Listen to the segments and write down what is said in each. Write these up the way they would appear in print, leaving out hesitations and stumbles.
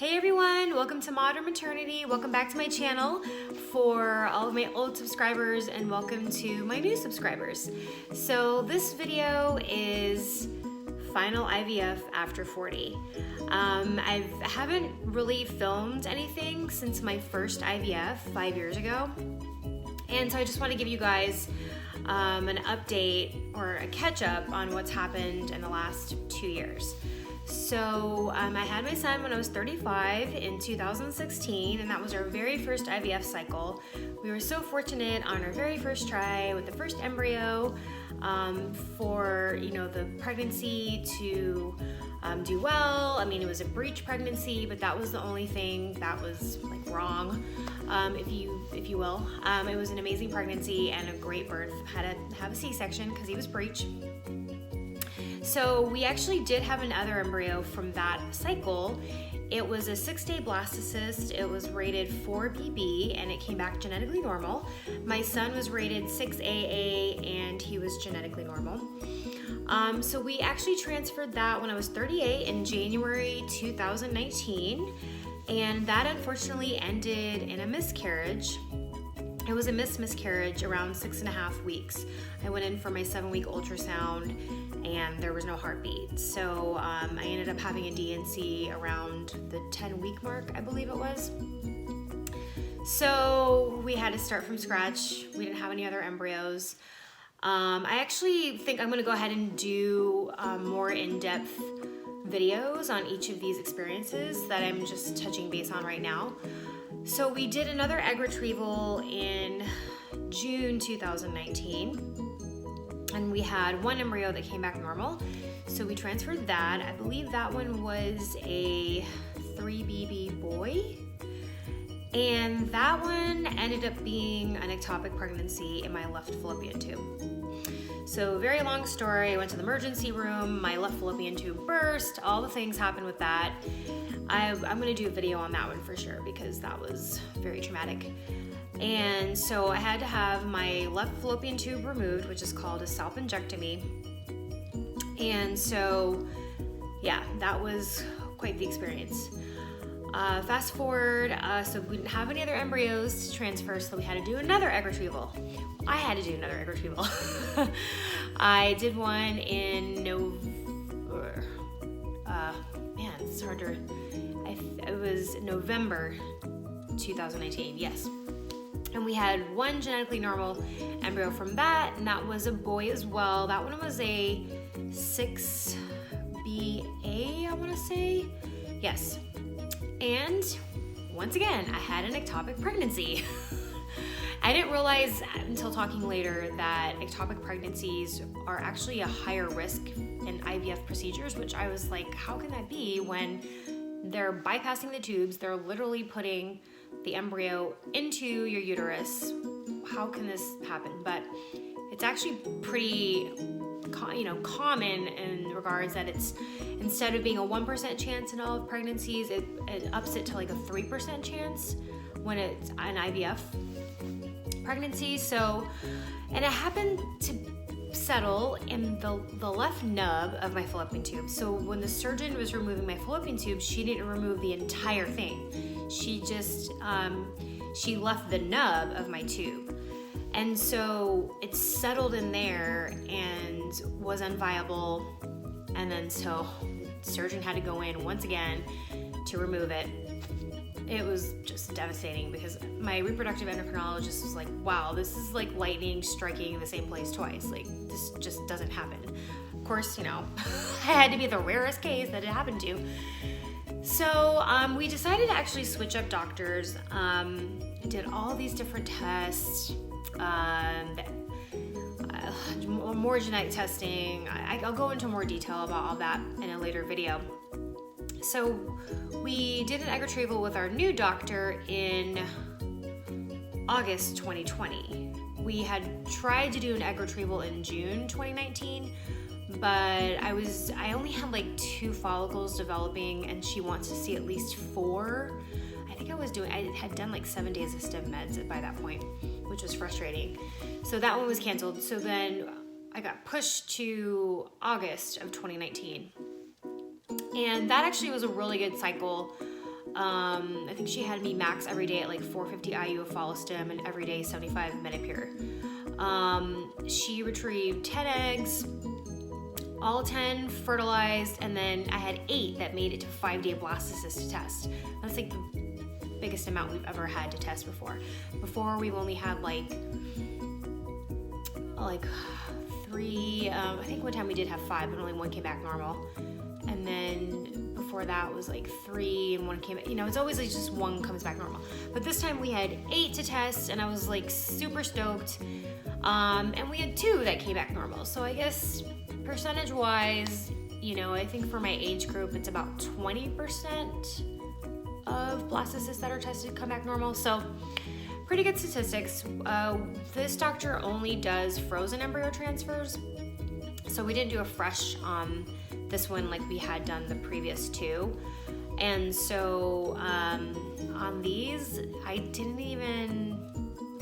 Hey everyone, welcome to Modern Maternity. Welcome back to my channel for all of my old subscribers and welcome to my new subscribers. So this video is final IVF after 40. I haven't really filmed anything since my first IVF 5 years ago. And so I just want to give you guys an update or a catch up on what's happened in the last 2 years. So I had my son when I was 35 in 2016, and that was our very first IVF cycle. We were so fortunate on our very first try with the first embryo for the pregnancy to do well. I mean, it was a breech pregnancy, but that was the only thing that was like wrong, if you will. It was an amazing pregnancy and a great birth. Had to have a C-section because he was breech. So we actually did have another embryo from that cycle. It was a 6-day blastocyst. It was rated 4BB and it came back genetically normal. My son was rated 6AA and he was genetically normal. So we actually transferred that when I was 38 in January 2019, and that unfortunately ended in a miscarriage. It was a miscarriage around 6.5 weeks. I went in for my 7-week ultrasound and there was no heartbeat. So I ended up having a D&C around the 10-week mark, I believe it was. So we had to start from scratch. We didn't have any other embryos. I actually think I'm gonna go ahead and do more in-depth videos on each of these experiences that I'm just touching base on right now. So we did another egg retrieval in June 2019, and we had one embryo that came back normal. So we transferred that. I believe that one was a 3BB boy. And that one ended up being an ectopic pregnancy in my left fallopian tube. So very long story, I went to the emergency room, my left fallopian tube burst, all the things happened with that. I'm gonna do a video on that one for sure because that was very traumatic. And so I had to have my left fallopian tube removed, which is called a salpingectomy. And so, yeah, that was quite the experience. Fast forward, so we didn't have any other embryos to transfer, so we had to do another egg retrieval. I had to do another egg retrieval. I did one in November. Man, it's hard to. It was November 2019. Yes, and we had one genetically normal embryo from that, and that was a boy as well. That one was a 6BA, I want to say. Yes. And once again, I had an ectopic pregnancy. I didn't realize until talking later that ectopic pregnancies are actually a higher risk in IVF procedures, which I was like, how can that be when they're bypassing the tubes, they're literally putting the embryo into your uterus. How can this happen? But it's actually pretty common in regards that it's, instead of being a 1% chance in all of pregnancies, it ups it to like a 3% chance when it's an IVF pregnancy. So, and it happened to settle in the left nub of my fallopian tube. So when the surgeon was removing my fallopian tube, she didn't remove the entire thing. She just, she left the nub of my tube. And so it settled in there and was unviable. And then so the surgeon had to go in once again to remove it. It was just devastating because my reproductive endocrinologist was like, wow, this is like lightning striking the same place twice. Like, this just doesn't happen. Of course, I had to be the rarest case that it happened to. So we decided to actually switch up doctors. Did all these different tests, more genetic testing. I'll go into more detail about all that in a later video. So we did an egg retrieval with our new doctor in August 2020. We had tried to do an egg retrieval in June 2019, but I only had like 2 follicles developing and she wants to see at least 4. I think I had done like 7 days of stim meds by that point, which was frustrating. So that one was canceled. So then I got pushed to August of 2019. And that actually was a really good cycle. I think she had me max every day at like 450 IU of follistim and every day 75 Menopur. She retrieved 10 eggs, all 10 fertilized, and then I had 8 that made it to 5-day blastocyst to test. That's like the biggest amount we've ever had to test before. Before we've only had like 3, I think one time we did have 5, but only 1 came back normal. And then before that was like 3 and 1 came back, it's always like just 1 comes back normal. But this time we had 8 to test and I was like super stoked. And we had 2 that came back normal. So I guess percentage wise, I think for my age group, it's about 20% of blastocysts that are tested come back normal. So pretty good statistics. This doctor only does frozen embryo transfers. So we didn't do a fresh this one like we had done the previous 2. And so on these, I didn't even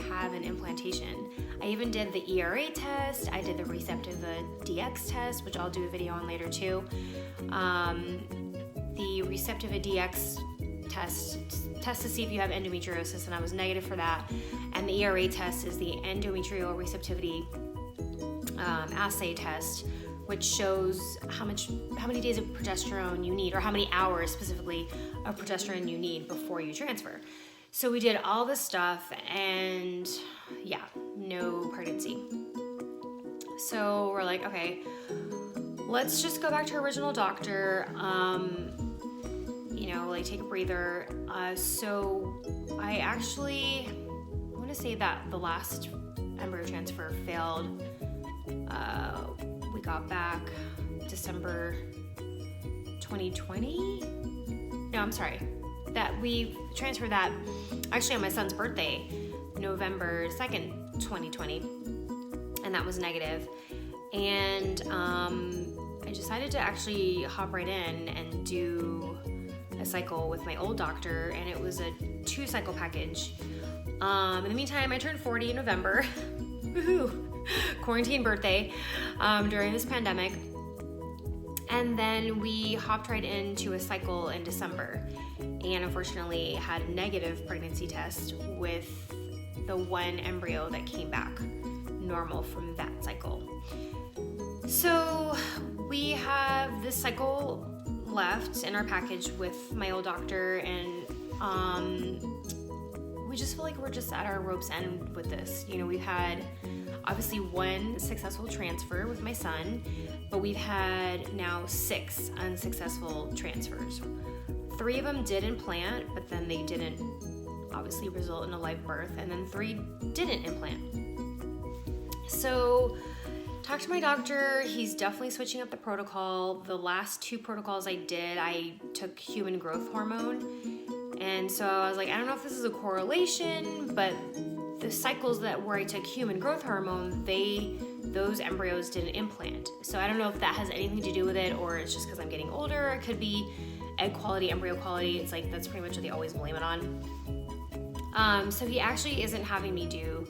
have an implantation. I even did the ERA test. I did the Receptiva DX test, which I'll do a video on later too. The Receptiva DX test to see if you have endometriosis, and I was negative for that. And the ERA test is the endometrial receptivity assay test, which shows how many days of progesterone you need, or how many hours specifically of progesterone you need before you transfer. So we did all this stuff, and yeah, no pregnancy. So we're like, okay, let's just go back to our original doctor, like take a breather. So I want to say that the last embryo transfer failed. We got back December 2020. No, I'm sorry. That we transferred that actually on my son's birthday, November 2nd, 2020. And that was negative. And I decided to actually hop right in and do a cycle with my old doctor, and it was a 2-cycle package. In the meantime, I turned 40 in November. Woohoo! Quarantine birthday during this pandemic. And then we hopped right into a cycle in December, and unfortunately had a negative pregnancy test with the 1 embryo that came back normal from that cycle. So we have this cycle left in our package with my old doctor, and we just feel like we're just at our rope's end with this. We've had obviously 1 successful transfer with my son, but we've had now 6 unsuccessful transfers. 3 of them did implant, but then they didn't obviously result in a live birth, and then 3 didn't implant. So talked to my doctor. He's definitely switching up the protocol. The last 2 protocols I did, I took human growth hormone. And so I was like, I don't know if this is a correlation, but the cycles where I took human growth hormone, those embryos didn't implant. So I don't know if that has anything to do with it, or it's just because I'm getting older. It could be egg quality, embryo quality. It's like, that's pretty much what they always blame it on. So he actually isn't having me do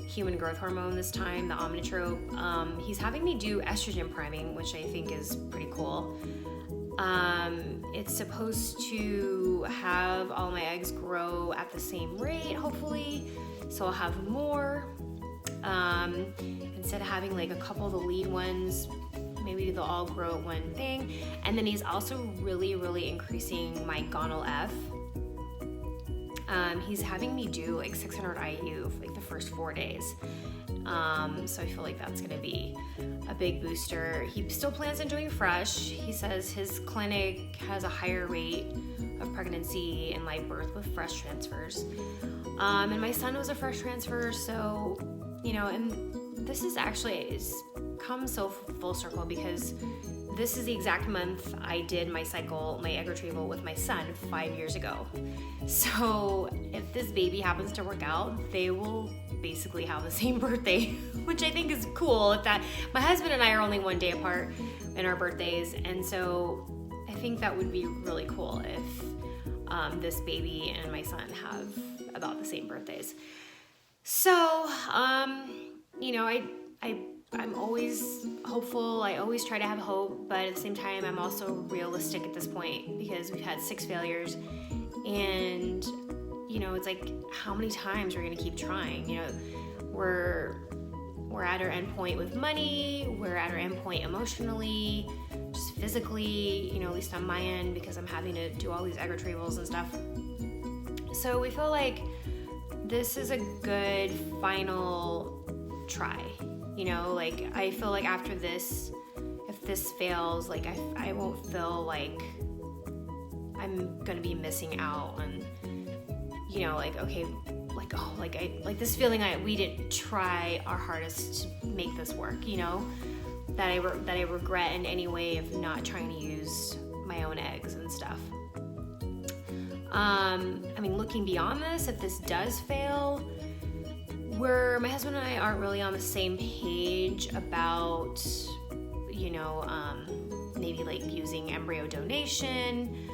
human growth hormone this time, the omnitrope. He's having me do estrogen priming, which I think is pretty cool. It's supposed to have all my eggs grow at the same rate, hopefully, so I'll have more. Instead of having like a couple of the lead ones, maybe they'll all grow at one thing. And then he's also really increasing my gonal F. He's having me do like 600 IU for like the first 4 days. So I feel like that's gonna be a big booster. He still plans on doing fresh. He says his clinic has a higher rate of pregnancy and live birth with fresh transfers. And my son was a fresh transfer, so, and this is actually, it's come so full circle because this is the exact month I did my cycle, my egg retrieval with my son 5 years ago. So if this baby happens to work out, they will basically have the same birthday, which I think is cool. If that, my husband and I are only 1 day apart in our birthdays, and so I think that would be really cool if this baby and my son have about the same birthdays. So, I'm always hopeful. I always try to have hope, but at the same time, I'm also realistic at this point because we've had 6 failures And, you know, it's like, how many times are we gonna keep trying? You know, we're at our end point with money, we're at our end point emotionally, just physically, you know, at least on my end, because I'm having to do all these egg retrievals and stuff. So we feel like this is a good final try. You know, like, I feel like after this, if this fails, like, I won't feel like I'm gonna be missing out on, you know, like, okay, like, oh, like this feeling we didn't try our hardest to make this work, you know, that I regret in any way of not trying to use my own eggs and stuff. I mean, looking beyond this, if this does fail, my husband and I aren't really on the same page about, you know, maybe like using embryo donation.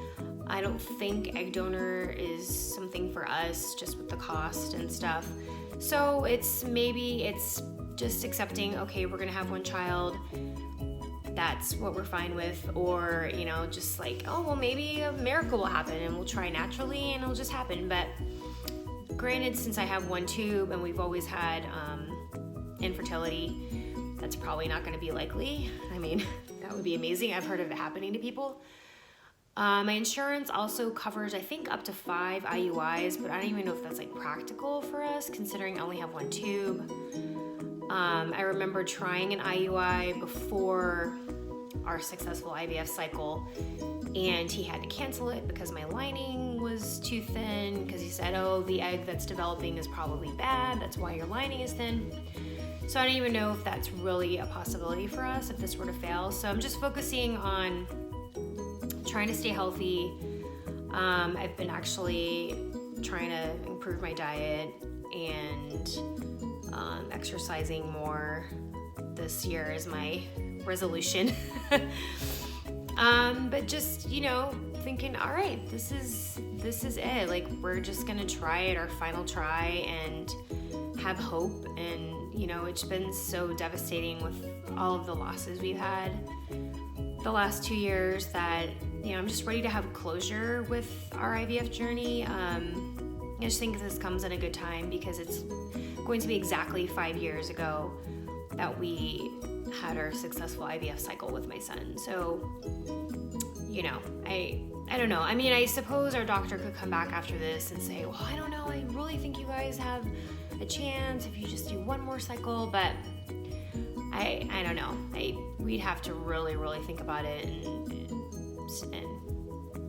I don't think egg donor is something for us, just with the cost and stuff. So it's just accepting, okay, we're gonna have one child, that's what we're fine with, or, you know, just like, oh, well, maybe a miracle will happen and we'll try naturally and it'll just happen. But granted, since I have one tube and we've always had infertility, that's probably not going to be likely. I mean, that would be amazing. I've heard of it happening to people. My insurance also covers, I think, up to 5 IUIs, but I don't even know if that's like practical for us, considering I only have one tube. I remember trying an IUI before our successful IVF cycle, and he had to cancel it because my lining was too thin, because he said, oh, the egg that's developing is probably bad, that's why your lining is thin. So I don't even know if that's really a possibility for us if this were to fail. So I'm just focusing on trying to stay healthy. I've been actually trying to improve my diet and exercising more this year is my resolution. But just, you know, thinking, all right, this is it. Like, we're just gonna try it, our final try, and have hope. And, you know, it's been so devastating with all of the losses we've had the last 2 years that, you know, I'm just ready to have closure with our IVF journey. I just think this comes in a good time, because it's going to be exactly 5 years ago that we had our successful IVF cycle with my son. So, you know, I don't know. I mean, I suppose our doctor could come back after this and say, well, I don't know, I really think you guys have a chance if you just do one more cycle, but I don't know. We'd have to really, really think about it and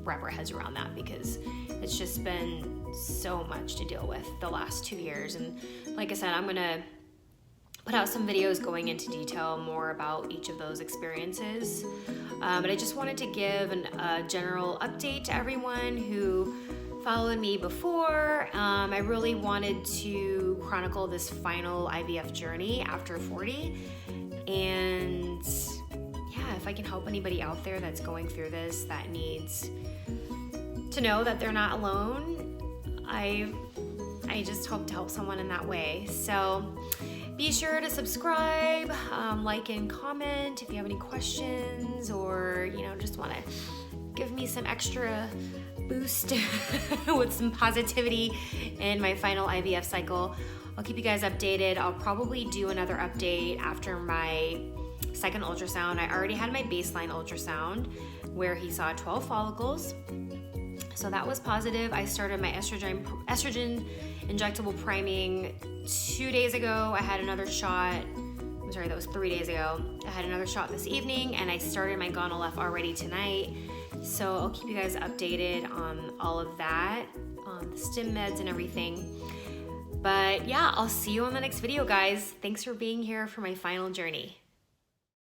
wrap our heads around that, because it's just been so much to deal with the last 2 years. And like I said, I'm gonna put out some videos going into detail more about each of those experiences. But I just wanted to give a general update to everyone who followed me before. I really wanted to chronicle this final IVF journey after 40. And yeah, if I can help anybody out there that's going through this, that needs to know that they're not alone, I just hope to help someone in that way. So be sure to subscribe, like and comment if you have any questions, or, you know, just want to give me some extra boost with some positivity in my final IVF cycle. I'll keep you guys updated. I'll probably do another update after my second ultrasound. I already had my baseline ultrasound where he saw 12 follicles. So that was positive. I started my estrogen injectable priming 2 days ago. I had another shot. I'm sorry, that was 3 days ago. I had another shot this evening, and I started my Gonal-F already tonight. So I'll keep you guys updated on all of that, on the stim meds and everything. But yeah, I'll see you on the next video, guys. Thanks for being here for my final journey.